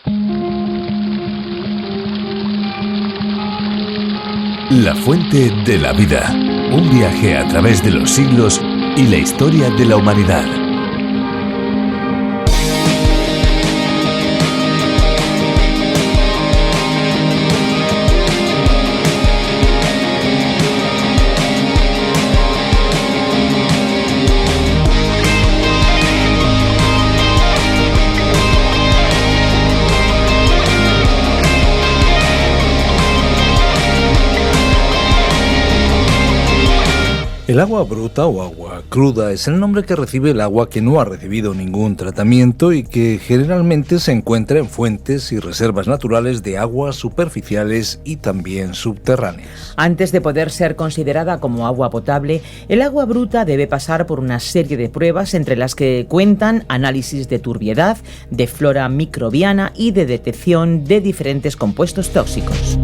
La fuente de la vida. Un viaje a través de los siglos y la historia de la humanidad. El agua bruta o agua cruda es el nombre que recibe el agua que no ha recibido ningún tratamiento y que generalmente se encuentra en fuentes y reservas naturales de aguas superficiales y también subterráneas. Antes de poder ser considerada como agua potable, el agua bruta debe pasar por una serie de pruebas entre las que cuentan análisis de turbiedad, de flora microbiana y de detección de diferentes compuestos tóxicos.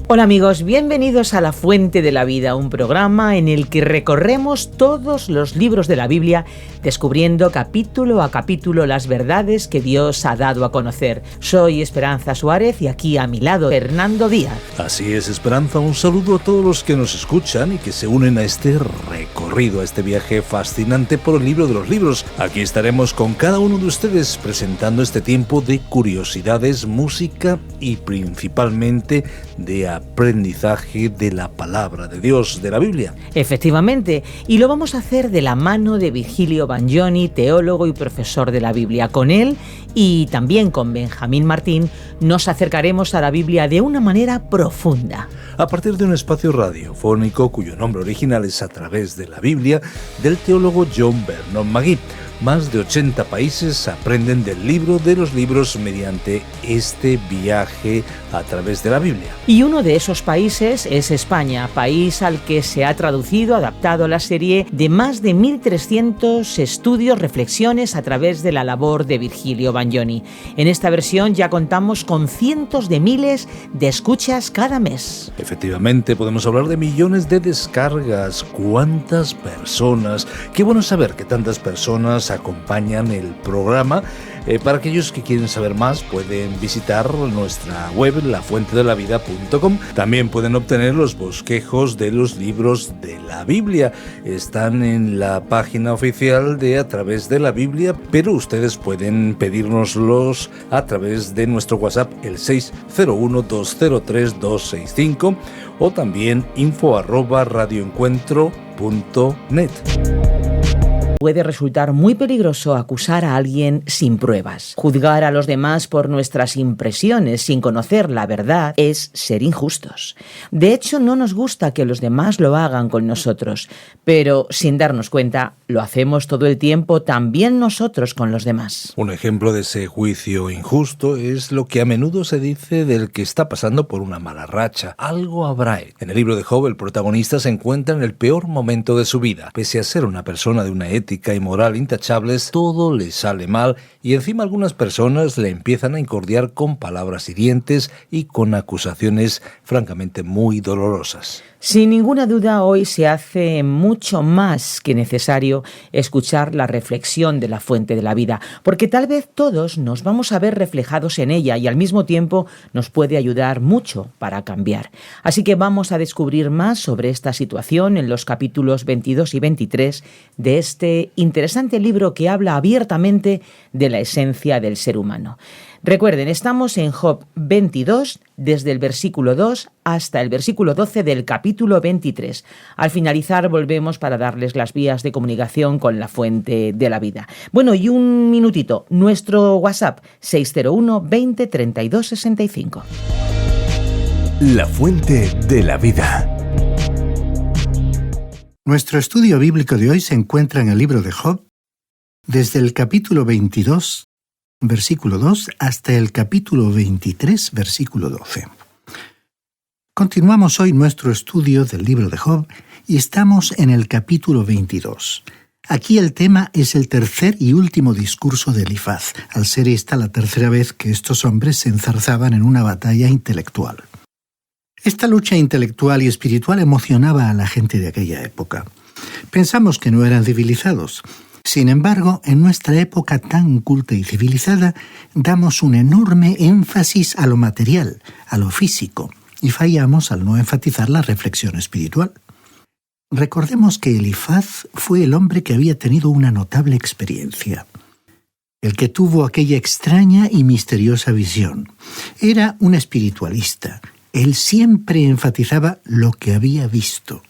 Hola amigos, bienvenidos a La Fuente de la Vida, un programa en el que recorremos todos los libros de la Biblia, descubriendo capítulo a capítulo las verdades que Dios ha dado a conocer. Soy Esperanza Suárez y aquí a mi lado Fernando Díaz. Así es, Esperanza, un saludo a todos los que nos escuchan y que se unen a este recorrido, a este viaje fascinante por el libro de los libros. Aquí estaremos con cada uno de ustedes presentando este tiempo de curiosidades, música y principalmente de aprendizaje de la palabra de Dios, de la Biblia. Efectivamente, y lo vamos a hacer de la mano de Virgilio Bagnoni, teólogo y profesor de la Biblia. Con él y también con Benjamín Martín nos acercaremos a la Biblia de una manera profunda. A partir de un espacio radiofónico cuyo nombre original es A través de la Biblia, del teólogo John Vernon Magee. Más de 80 países aprenden del libro de los libros mediante este viaje a través de la Biblia. Y uno de esos países es España, país al que se ha traducido, adaptado la serie de más de 1.300 estudios, reflexiones a través de la labor de Virgilio Bagnoni. En esta versión ya contamos con cientos de miles de escuchas cada mes. Efectivamente, podemos hablar de millones de descargas. ¿Cuántas personas? Qué bueno saber que tantas personas acompañan el programa. Para aquellos que quieren saber más, pueden visitar nuestra web, lafuentedelavida.com. También pueden obtener los bosquejos de los libros de la Biblia. Están en la página oficial de A través de la Biblia, pero ustedes pueden pedírnoslos a través de nuestro WhatsApp, el 601-203-265, o también info@radioencuentro.net. Puede resultar muy peligroso acusar a alguien sin pruebas. Juzgar a los demás por nuestras impresiones sin conocer la verdad es ser injustos. De hecho, no nos gusta que los demás lo hagan con nosotros, pero sin darnos cuenta, lo hacemos todo el tiempo también nosotros con los demás. Un ejemplo de ese juicio injusto es lo que a menudo se dice del que está pasando por una mala racha. Algo habrá. En el libro de Job, el protagonista se encuentra en el peor momento de su vida. Pese a ser una persona de una ética y moral intachables, todo le sale mal y encima algunas personas le empiezan a incordiar con palabras hirientes y con acusaciones francamente muy dolorosas. Sin ninguna duda, hoy se hace mucho más que necesario escuchar la reflexión de la fuente de la vida, porque tal vez todos nos vamos a ver reflejados en ella y al mismo tiempo nos puede ayudar mucho para cambiar. Así que vamos a descubrir más sobre esta situación en los capítulos 22 y 23 de este interesante libro que habla abiertamente de la esencia del ser humano. Recuerden, estamos en Job 22, desde el versículo 2 hasta el versículo 12 del capítulo 23. Al finalizar volvemos para darles las vías de comunicación con la fuente de la vida. Bueno, y un minutito, nuestro WhatsApp 601 20 32 65. La fuente de la vida. Nuestro estudio bíblico de hoy se encuentra en el libro de Job, desde el capítulo 22, versículo 2, hasta el capítulo 23, versículo 12. Continuamos hoy nuestro estudio del libro de Job y estamos en el capítulo 22. Aquí el tema es el tercer y último discurso de Elifaz, al ser esta la tercera vez que estos hombres se enzarzaban en una batalla intelectual. Esta lucha intelectual y espiritual emocionaba a la gente de aquella época. Pensamos que no eran civilizados. Sin embargo, en nuestra época tan culta y civilizada, damos un enorme énfasis a lo material, a lo físico, y fallamos al no enfatizar la reflexión espiritual. Recordemos que Elifaz fue el hombre que había tenido una notable experiencia, el que tuvo aquella extraña y misteriosa visión. Era un espiritualista. Él siempre enfatizaba lo que había visto.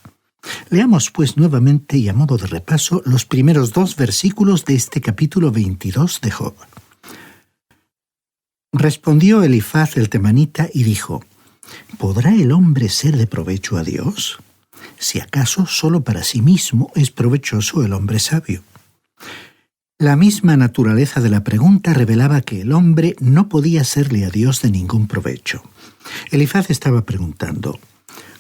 Leamos pues nuevamente y a modo de repaso los primeros 2 versículos de este capítulo 22 de Job. Respondió Elifaz el temanita y dijo: ¿Podrá el hombre ser de provecho a Dios? Si acaso solo para sí mismo es provechoso el hombre sabio. La misma naturaleza de la pregunta revelaba que el hombre no podía serle a Dios de ningún provecho. Elifaz estaba preguntando: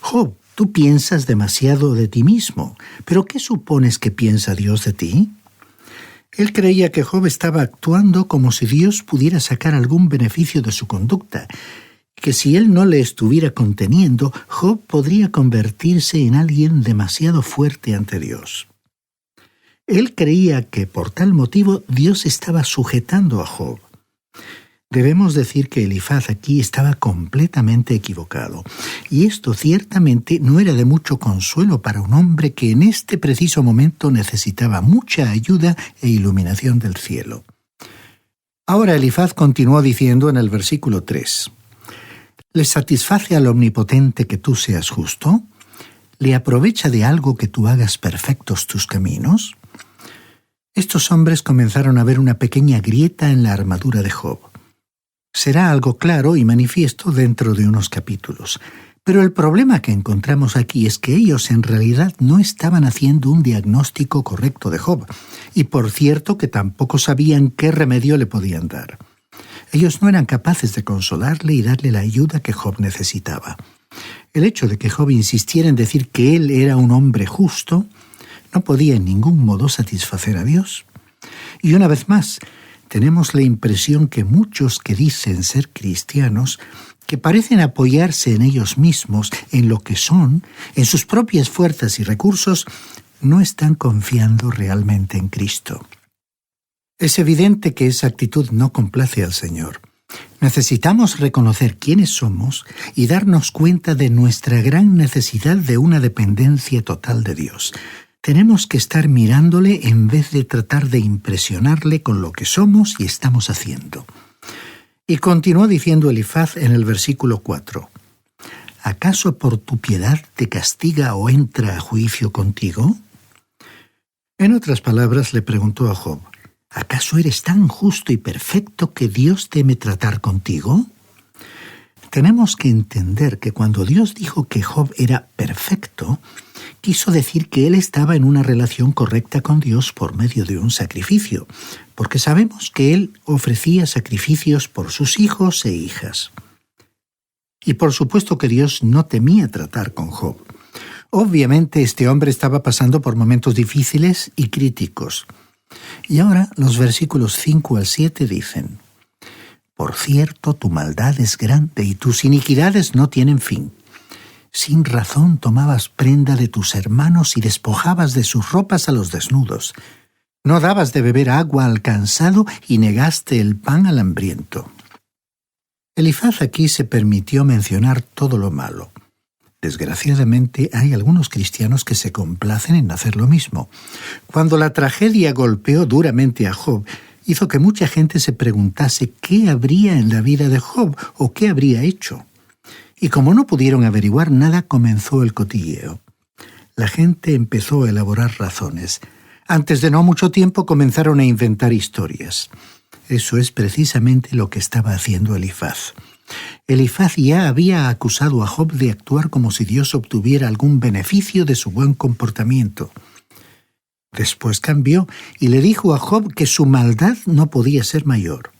Job, tú piensas demasiado de ti mismo, pero ¿qué supones que piensa Dios de ti? Él creía que Job estaba actuando como si Dios pudiera sacar algún beneficio de su conducta, que si él no le estuviera conteniendo, Job podría convertirse en alguien demasiado fuerte ante Dios. Él creía que por tal motivo Dios estaba sujetando a Job. Debemos decir que Elifaz aquí estaba completamente equivocado, y esto ciertamente no era de mucho consuelo para un hombre que en este preciso momento necesitaba mucha ayuda e iluminación del cielo. Ahora Elifaz continuó diciendo en el versículo 3: ¿Le satisface al Omnipotente que tú seas justo? ¿Le aprovecha de algo que tú hagas perfectos tus caminos? Estos hombres comenzaron a ver una pequeña grieta en la armadura de Job. Será algo claro y manifiesto dentro de unos capítulos. Pero el problema que encontramos aquí es que ellos en realidad no estaban haciendo un diagnóstico correcto de Job, y por cierto que tampoco sabían qué remedio le podían dar. Ellos no eran capaces de consolarle y darle la ayuda que Job necesitaba. El hecho de que Job insistiera en decir que él era un hombre justo no podía en ningún modo satisfacer a Dios. Y una vez más, tenemos la impresión que muchos que dicen ser cristianos, que parecen apoyarse en ellos mismos, en lo que son, en sus propias fuerzas y recursos, no están confiando realmente en Cristo. Es evidente que esa actitud no complace al Señor. Necesitamos reconocer quiénes somos y darnos cuenta de nuestra gran necesidad de una dependencia total de Dios. Tenemos que estar mirándole en vez de tratar de impresionarle con lo que somos y estamos haciendo. Y continuó diciendo Elifaz en el versículo 4: ¿Acaso por tu piedad te castiga o entra a juicio contigo? En otras palabras, le preguntó a Job: ¿acaso eres tan justo y perfecto que Dios teme tratar contigo? Tenemos que entender que cuando Dios dijo que Job era perfecto, quiso decir que él estaba en una relación correcta con Dios por medio de un sacrificio, porque sabemos que él ofrecía sacrificios por sus hijos e hijas. Y por supuesto que Dios no temía tratar con Job. Obviamente este hombre estaba pasando por momentos difíciles y críticos. Y ahora los versículos 5 al 7 dicen: Por cierto, tu maldad es grande y tus iniquidades no tienen fin. Sin razón tomabas prenda de tus hermanos y despojabas de sus ropas a los desnudos. No dabas de beber agua al cansado y negaste el pan al hambriento. Elifaz aquí se permitió mencionar todo lo malo. Desgraciadamente, hay algunos cristianos que se complacen en hacer lo mismo. Cuando la tragedia golpeó duramente a Job, hizo que mucha gente se preguntase qué habría en la vida de Job o qué habría hecho. Y como no pudieron averiguar nada, comenzó el cotilleo. La gente empezó a elaborar razones. Antes de no mucho tiempo comenzaron a inventar historias. Eso es precisamente lo que estaba haciendo Elifaz. Elifaz ya había acusado a Job de actuar como si Dios obtuviera algún beneficio de su buen comportamiento. Después cambió y le dijo a Job que su maldad no podía ser mayor.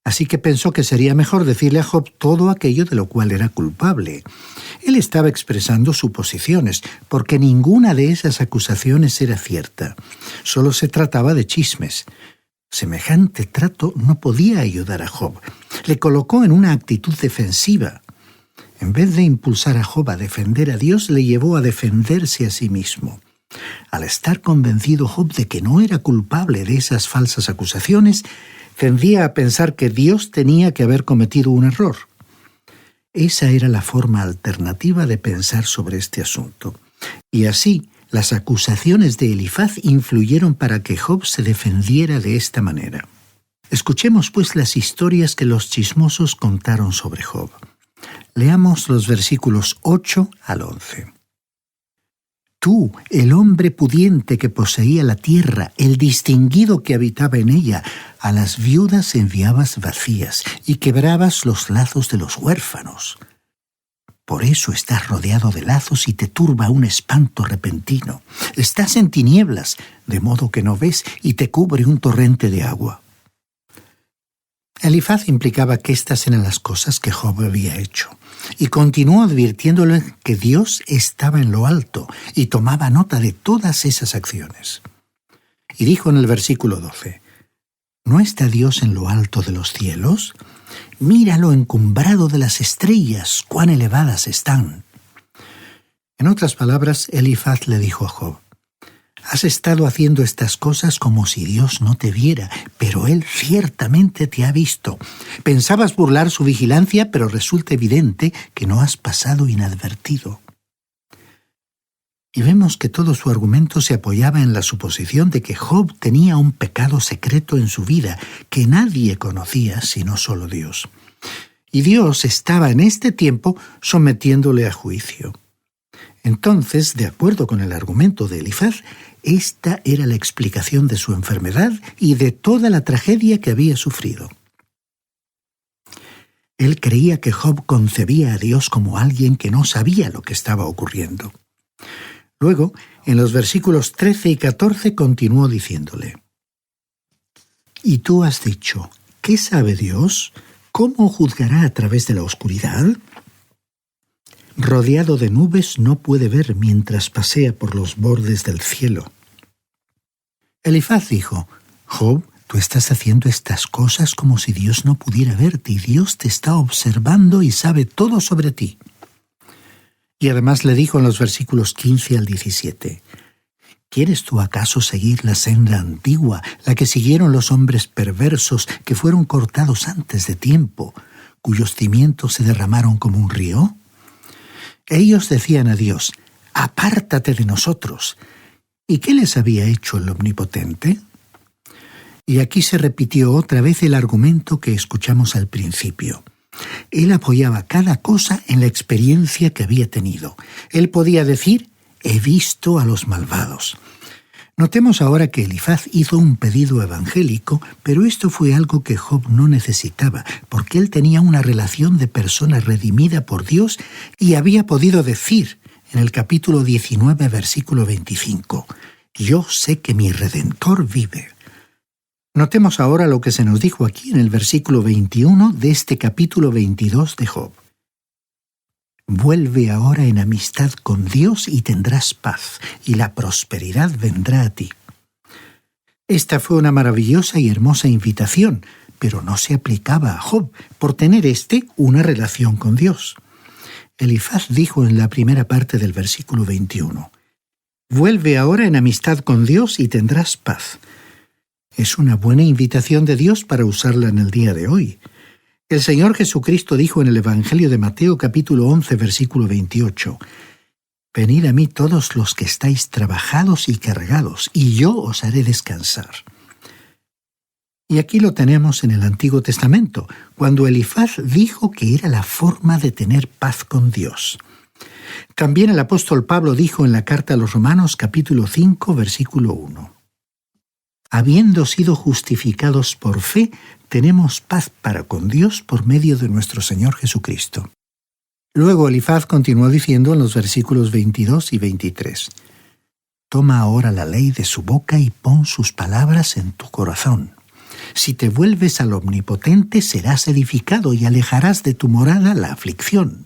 Así que pensó que sería mejor decirle a Job todo aquello de lo cual era culpable. Él estaba expresando suposiciones, porque ninguna de esas acusaciones era cierta. Solo se trataba de chismes. Semejante trato no podía ayudar a Job. Le colocó en una actitud defensiva. En vez de impulsar a Job a defender a Dios, le llevó a defenderse a sí mismo. Al estar convencido Job de que no era culpable de esas falsas acusaciones, tendía a pensar que Dios tenía que haber cometido un error. Esa era la forma alternativa de pensar sobre este asunto. Y así, las acusaciones de Elifaz influyeron para que Job se defendiera de esta manera. Escuchemos pues las historias que los chismosos contaron sobre Job. Leamos los versículos 8 al 11. Tú, el hombre pudiente que poseía la tierra, el distinguido que habitaba en ella, a las viudas enviabas vacías y quebrabas los lazos de los huérfanos. Por eso estás rodeado de lazos y te turba un espanto repentino. Estás en tinieblas, de modo que no ves, y te cubre un torrente de agua. Elifaz implicaba que estas eran las cosas que Job había hecho, y continuó advirtiéndole que Dios estaba en lo alto y tomaba nota de todas esas acciones. Y dijo en el versículo 12, ¿no está Dios en lo alto de los cielos? Mira lo encumbrado de las estrellas, cuán elevadas están. En otras palabras, Elifaz le dijo a Job, has estado haciendo estas cosas como si Dios no te viera, pero Él ciertamente te ha visto. Pensabas burlar su vigilancia, pero resulta evidente que no has pasado inadvertido. Y vemos que todo su argumento se apoyaba en la suposición de que Job tenía un pecado secreto en su vida que nadie conocía sino solo Dios. Y Dios estaba en este tiempo sometiéndole a juicio. Entonces, de acuerdo con el argumento de Elifaz, esta era la explicación de su enfermedad y de toda la tragedia que había sufrido. Él creía que Job concebía a Dios como alguien que no sabía lo que estaba ocurriendo. Luego, en los versículos 13 y 14, continuó diciéndole, «¿Y tú has dicho, ¿qué sabe Dios? ¿Cómo juzgará a través de la oscuridad? Rodeado de nubes no puede ver mientras pasea por los bordes del cielo». Elifaz dijo, «Job, tú estás haciendo estas cosas como si Dios no pudiera verte, y Dios te está observando y sabe todo sobre ti». Y además le dijo en los versículos 15 al 17, ¿quieres tú acaso seguir la senda antigua, la que siguieron los hombres perversos que fueron cortados antes de tiempo, cuyos cimientos se derramaron como un río? Ellos decían a Dios, «Apártate de nosotros». ¿Y qué les había hecho el Omnipotente? Y aquí se repitió otra vez el argumento que escuchamos al principio. Él apoyaba cada cosa en la experiencia que había tenido. Él podía decir, «He visto a los malvados». Notemos ahora que Elifaz hizo un pedido evangélico, pero esto fue algo que Job no necesitaba, porque él tenía una relación de persona redimida por Dios y había podido decir en el capítulo 19, versículo 25, «Yo sé que mi Redentor vive». Notemos ahora lo que se nos dijo aquí en el versículo 21 de este capítulo 22 de Job. Vuelve ahora en amistad con Dios y tendrás paz, y la prosperidad vendrá a ti. Esta fue una maravillosa y hermosa invitación, pero no se aplicaba a Job por tener una relación con Dios. Elifaz dijo en la primera parte del versículo 21, «Vuelve ahora en amistad con Dios y tendrás paz». Es una buena invitación de Dios para usarla en el día de hoy. El Señor Jesucristo dijo en el Evangelio de Mateo capítulo 11, versículo 28, «Venid a mí todos los que estáis trabajados y cargados, y yo os haré descansar». Y aquí lo tenemos en el Antiguo Testamento, cuando Elifaz dijo que era la forma de tener paz con Dios. También el apóstol Pablo dijo en la carta a los Romanos capítulo 5, versículo 1, «Habiendo sido justificados por fe, tenemos paz para con Dios por medio de nuestro Señor Jesucristo». Luego Elifaz continuó diciendo en los versículos 22 y 23, «Toma ahora la ley de su boca y pon sus palabras en tu corazón. Si te vuelves al Omnipotente, serás edificado y alejarás de tu morada la aflicción».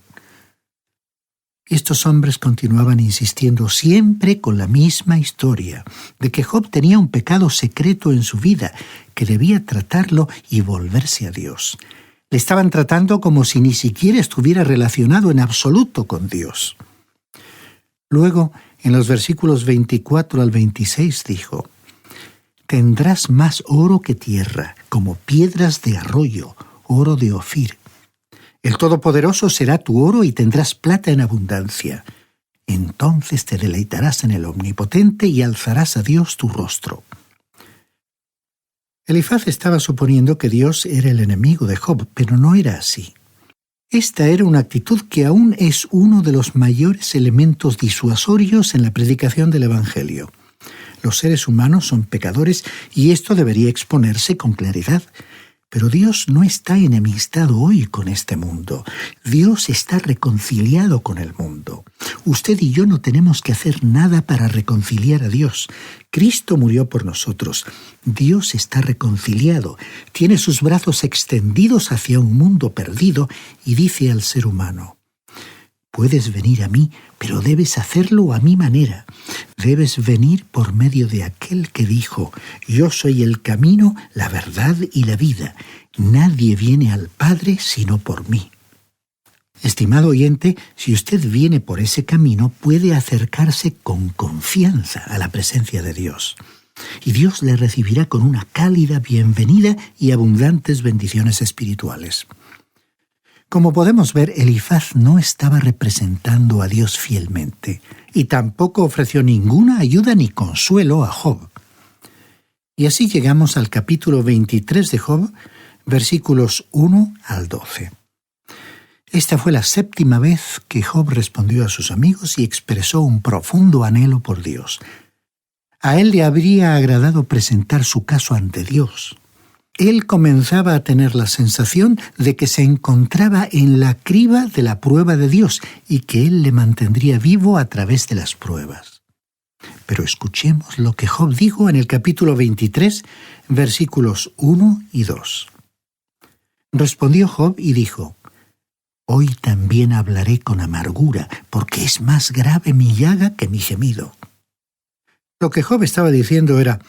Estos hombres continuaban insistiendo siempre con la misma historia, de que Job tenía un pecado secreto en su vida, que debía tratarlo y volverse a Dios. Le estaban tratando como si ni siquiera estuviera relacionado en absoluto con Dios. Luego, En los versículos 24 al 26 dijo: «Tendrás más oro que tierra, como piedras de arroyo, oro de Ofir. El Todopoderoso será tu oro y tendrás plata en abundancia. Entonces te deleitarás en el Omnipotente y alzarás a Dios tu rostro». Elifaz estaba suponiendo que Dios era el enemigo de Job, pero no era así. Esta era una actitud que aún es uno de los mayores elementos disuasorios en la predicación del Evangelio. Los seres humanos son pecadores y esto debería exponerse con claridad. Pero Dios no está enemistado hoy con este mundo. Dios está reconciliado con el mundo. Usted y yo no tenemos que hacer nada para reconciliar a Dios. Cristo murió por nosotros. Dios está reconciliado. Tiene sus brazos extendidos hacia un mundo perdido y dice al ser humano: «Puedes venir a mí, pero debes hacerlo a mi manera. Debes venir por medio de aquel que dijo: yo soy el camino, la verdad y la vida. Nadie viene al Padre sino por mí». Estimado oyente, si usted viene por ese camino, puede acercarse con confianza a la presencia de Dios. Y Dios le recibirá con una cálida bienvenida y abundantes bendiciones espirituales. Como podemos ver, Elifaz no estaba representando a Dios fielmente y tampoco ofreció ninguna ayuda ni consuelo a Job. Y así llegamos al capítulo 23 de Job, versículos 1 al 12. Esta fue la 7ª vez que Job respondió a sus amigos y expresó un profundo anhelo por Dios. A él le habría agradado presentar su caso ante Dios. Él comenzaba a tener la sensación de que se encontraba en la criba de la prueba de Dios y que Él le mantendría vivo a través de las pruebas. Pero escuchemos lo que Job dijo en el capítulo 23, versículos 1 y 2. Respondió Job y dijo: «Hoy también hablaré con amargura, porque es más grave mi llaga que mi gemido». Lo que Job estaba diciendo era: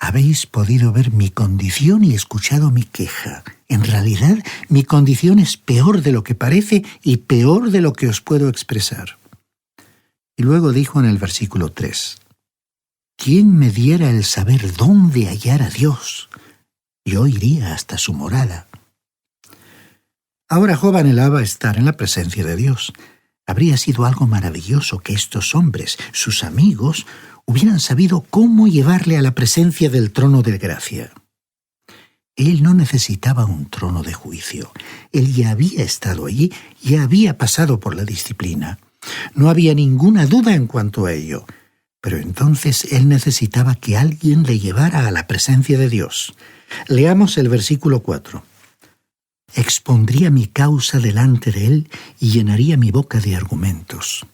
«Habéis podido ver mi condición y escuchado mi queja. En realidad, mi condición es peor de lo que parece y peor de lo que os puedo expresar». Y luego dijo en el versículo 3: «¿Quién me diera el saber dónde hallar a Dios? Yo iría hasta su morada». Ahora Job anhelaba estar en la presencia de Dios. Habría sido algo maravilloso que estos hombres, sus amigos, hubieran sabido cómo llevarle a la presencia del trono de gracia. Él no necesitaba un trono de juicio. Él ya había estado allí, ya había pasado por la disciplina. No había ninguna duda en cuanto a ello. Pero entonces él necesitaba que alguien le llevara a la presencia de Dios. Leamos el versículo 4. «Expondría mi causa delante de él y llenaría mi boca de argumentos».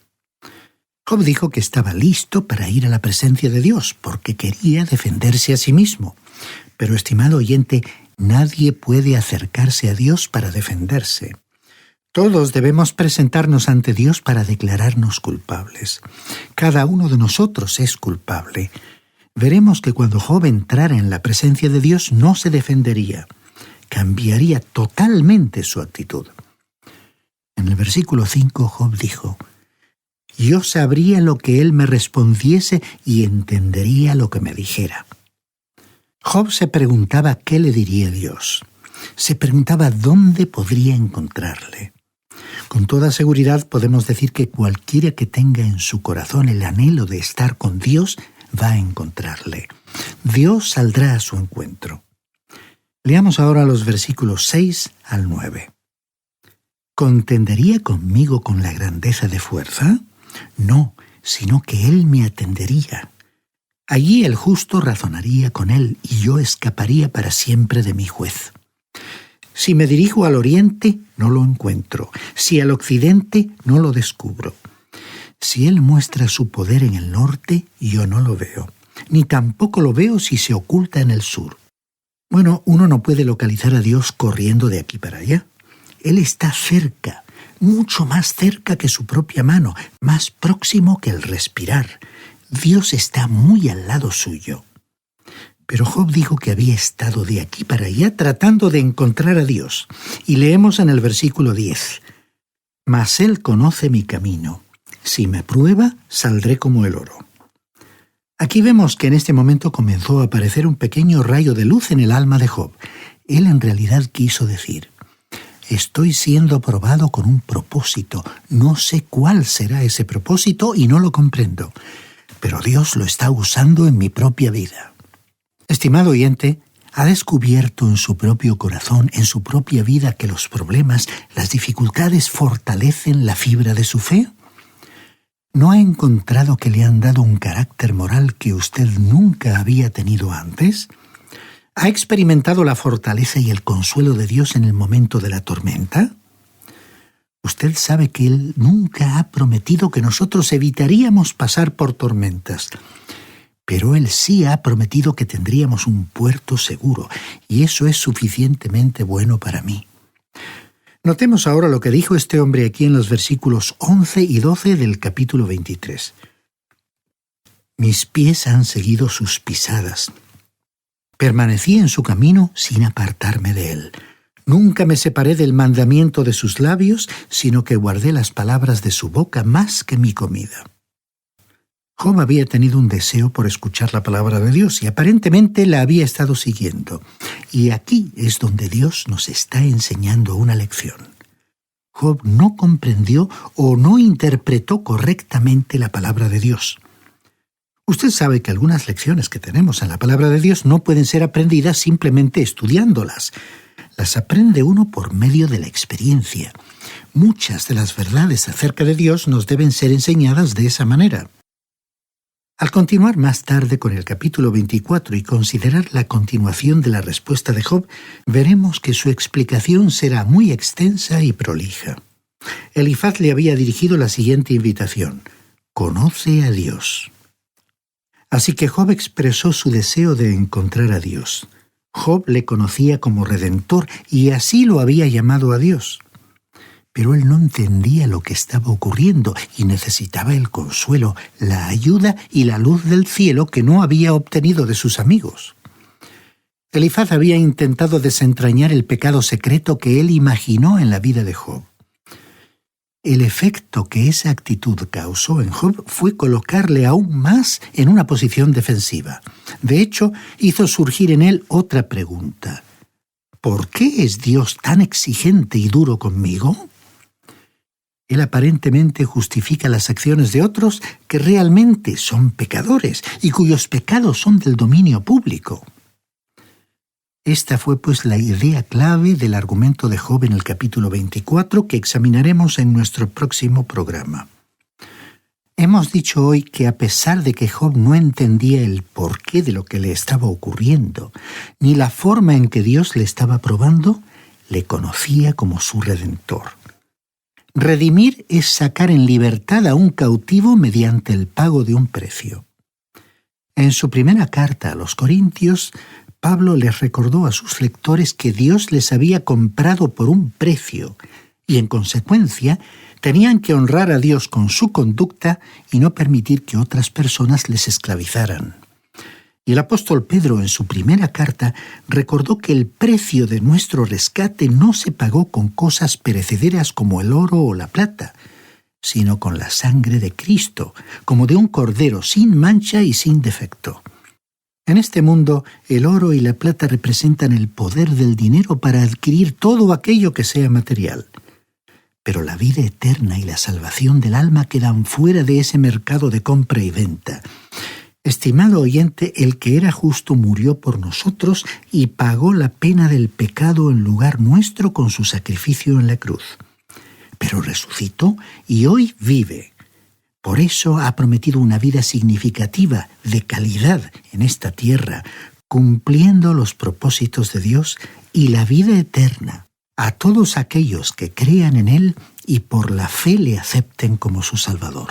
Job dijo que estaba listo para ir a la presencia de Dios porque quería defenderse a sí mismo. Pero, estimado oyente, nadie puede acercarse a Dios para defenderse. Todos debemos presentarnos ante Dios para declararnos culpables. Cada uno de nosotros es culpable. Veremos que cuando Job entrara en la presencia de Dios no se defendería. Cambiaría totalmente su actitud. En el versículo 5 Job dijo: «Yo sabría lo que él me respondiese y entendería lo que me dijera». Job se preguntaba qué le diría Dios. Se preguntaba dónde podría encontrarle. Con toda seguridad podemos decir que cualquiera que tenga en su corazón el anhelo de estar con Dios va a encontrarle. Dios saldrá a su encuentro. Leamos ahora los versículos 6 al 9. ¿Contendería conmigo con la grandeza de fuerza? No, sino que él me atendería. Allí el justo razonaría con él y yo escaparía para siempre de mi juez. Si me dirijo al oriente, no lo encuentro. Si al occidente, no lo descubro. Si él muestra su poder en el norte, yo no lo veo. Ni tampoco lo veo si se oculta en el sur. Bueno, uno no puede localizar a Dios corriendo de aquí para allá. Él está cerca, mucho más cerca que su propia mano, más próximo que el respirar. Dios está muy al lado suyo. Pero Job dijo que había estado de aquí para allá tratando de encontrar a Dios. Y leemos en el versículo 10. «Mas él conoce mi camino, Si me prueba, saldré como el oro. Aquí vemos que en este momento comenzó a aparecer un pequeño rayo de luz en el alma de Job. Él en realidad quiso decir: estoy siendo probado con un propósito. No sé cuál será ese propósito y no lo comprendo, pero Dios lo está usando en mi propia vida. Estimado oyente, ¿ha descubierto en su propio corazón, en su propia vida, que los problemas, las dificultades fortalecen la fibra de su fe? ¿No ha encontrado que le han dado un carácter moral que usted nunca había tenido antes? ¿Ha experimentado la fortaleza y el consuelo de Dios en el momento de la tormenta? Usted sabe que Él nunca ha prometido que nosotros evitaríamos pasar por tormentas, pero Él sí ha prometido que tendríamos un puerto seguro, y eso es suficientemente bueno para mí. Notemos ahora lo que dijo este hombre aquí en los versículos 11 y 12 del capítulo 23. Mis pies han seguido sus pisadas. Permanecí en su camino sin apartarme de él. Nunca me separé del mandamiento de sus labios, sino que guardé las palabras de su boca más que mi comida. Job había tenido un deseo por escuchar la palabra de Dios y aparentemente la había estado siguiendo. Y aquí es donde Dios nos está enseñando una lección. Job no comprendió o no interpretó correctamente la palabra de Dios. Usted sabe que algunas lecciones que tenemos en la palabra de Dios no pueden ser aprendidas simplemente estudiándolas. Las aprende uno por medio de la experiencia. Muchas de las verdades acerca de Dios nos deben ser enseñadas de esa manera. Al continuar más tarde con el capítulo 24 y considerar la continuación de la respuesta de Job, veremos que su explicación será muy extensa y prolija. Elifaz le había dirigido la siguiente invitación: conoce a Dios. Así que Job expresó su deseo de encontrar a Dios. Job le conocía como Redentor y así lo había llamado a Dios. Pero él no entendía lo que estaba ocurriendo y necesitaba el consuelo, la ayuda y la luz del cielo que no había obtenido de sus amigos. Elifaz había intentado desentrañar el pecado secreto que él imaginó en la vida de Job. El efecto que esa actitud causó en Job fue colocarle aún más en una posición defensiva. De hecho, hizo surgir en él otra pregunta: ¿por qué es Dios tan exigente y duro conmigo? Él aparentemente justifica las acciones de otros que realmente son pecadores y cuyos pecados son del dominio público. Esta fue pues la idea clave del argumento de Job en el capítulo 24 que examinaremos en nuestro próximo programa. Hemos dicho hoy que a pesar de que Job no entendía el porqué de lo que le estaba ocurriendo, ni la forma en que Dios le estaba probando, le conocía como su Redentor. Redimir es sacar en libertad a un cautivo mediante el pago de un precio. En su primera carta a los Corintios, Pablo les recordó a sus lectores que Dios les había comprado por un precio y, en consecuencia, tenían que honrar a Dios con su conducta y no permitir que otras personas les esclavizaran. Y el apóstol Pedro, en su primera carta, recordó que el precio de nuestro rescate no se pagó con cosas perecederas como el oro o la plata, sino con la sangre de Cristo, como de un cordero sin mancha y sin defecto. En este mundo, el oro y la plata representan el poder del dinero para adquirir todo aquello que sea material. Pero la vida eterna y la salvación del alma quedan fuera de ese mercado de compra y venta. Estimado oyente, el que era justo murió por nosotros y pagó la pena del pecado en lugar nuestro con su sacrificio en la cruz. Pero resucitó y hoy vive. Por eso ha prometido una vida significativa, de calidad en esta tierra, cumpliendo los propósitos de Dios y la vida eterna a todos aquellos que crean en Él y por la fe le acepten como su Salvador.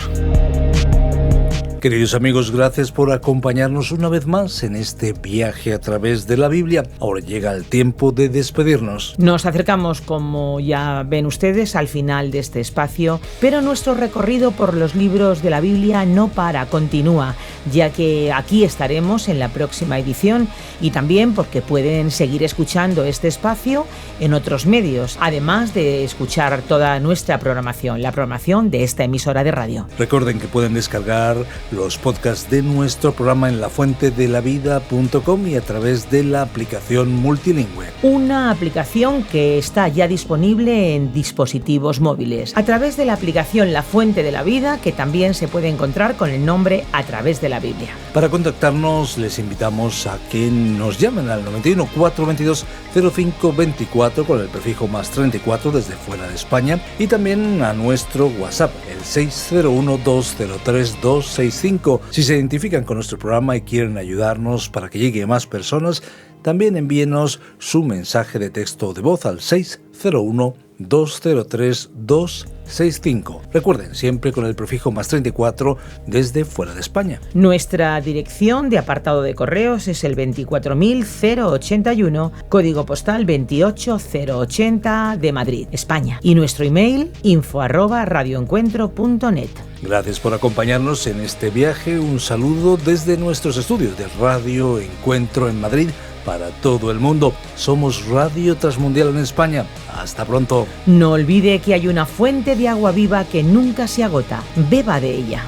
Queridos amigos, gracias por acompañarnos una vez más en este viaje a través de la Biblia. Ahora llega el tiempo de despedirnos. Nos acercamos, como ya ven ustedes, al final de este espacio, pero nuestro recorrido por los libros de la Biblia no para, continúa, ya que aquí estaremos en la próxima edición y también porque pueden seguir escuchando este espacio en otros medios, además de escuchar toda nuestra programación, la programación de esta emisora de radio. Recuerden que pueden descargar los podcasts de nuestro programa en lafuentedelavida.com y a través de la aplicación multilingüe. Una aplicación que está ya disponible en dispositivos móviles, a través de la aplicación La Fuente de la Vida, que también se puede encontrar con el nombre A Través de la Biblia. Para contactarnos les invitamos a que nos llamen al 91 422 0524 con el prefijo más 34 desde fuera de España y también a nuestro WhatsApp, el 601 203 265. Si se identifican con nuestro programa y quieren ayudarnos para que llegue a más personas, también envíenos su mensaje de texto o de voz al 601 203 265. Recuerden, siempre con el prefijo más 34 desde fuera de España. Nuestra dirección de apartado de correos es el 24081, código postal 28080 de Madrid, España. Y nuestro email info@radioencuentro.net. Gracias por acompañarnos en este viaje. Un saludo desde nuestros estudios de Radio Encuentro en Madrid para todo el mundo. Somos Radio Transmundial en España. Hasta pronto. No olvide que hay una fuente de agua viva que nunca se agota. Beba de ella.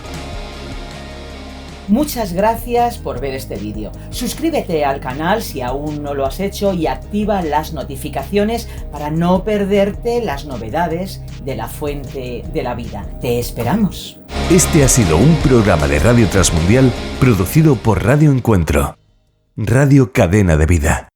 Muchas gracias por ver este vídeo. Suscríbete al canal si aún no lo has hecho y activa las notificaciones para no perderte las novedades de la Fuente de la Vida. Te esperamos. Este ha sido un programa de Radio Transmundial producido por Radio Encuentro, Radio Cadena de Vida.